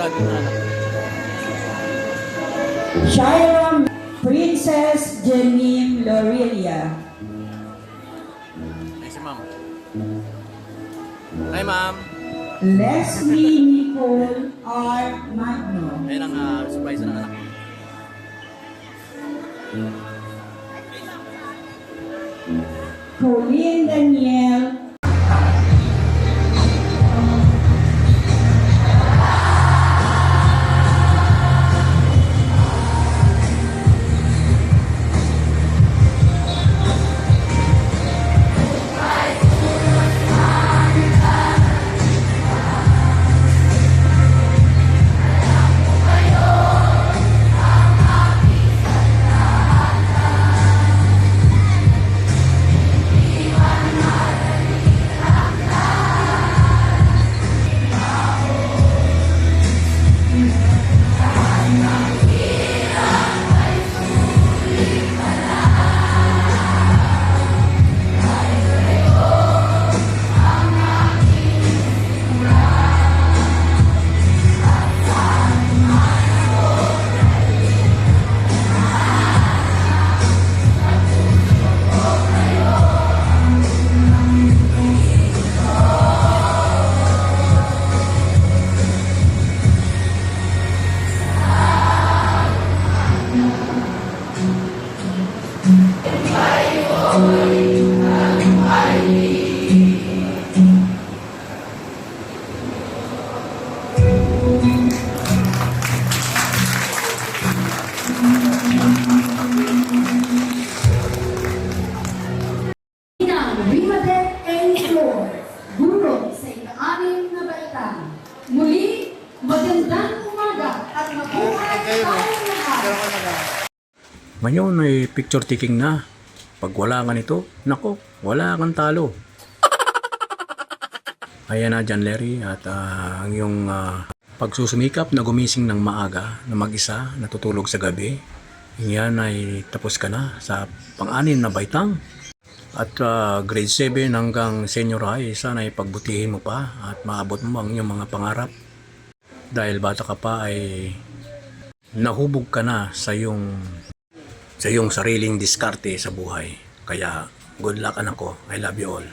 tawagin na anak. Shaira Princess Janine Lorelia. Ay, si ma'am. Hi, ma'am. Leslie Nicole R. Magno. Ayun ang surprise ng anak. Colleen Danielle. Muli, magandang umaga at mabuhay tayong lahat. Ngayon ay picture taking na. Pag wala ka nito, nako, wala kang talo. Ayan na John Larry at ang iyong pagsusumikap na gumising ng maaga na mag-isa, natutulog sa gabi. Yan ay tapos ka na sa pang-anim na baitang. At grade 7 hanggang senior high, sana ay pagbutihin mo pa at maabot mo ang iyong mga pangarap. Dahil bata ka pa ay nahubog ka na sa iyong sariling diskarte sa buhay. Kaya good luck anak ko. I love you all.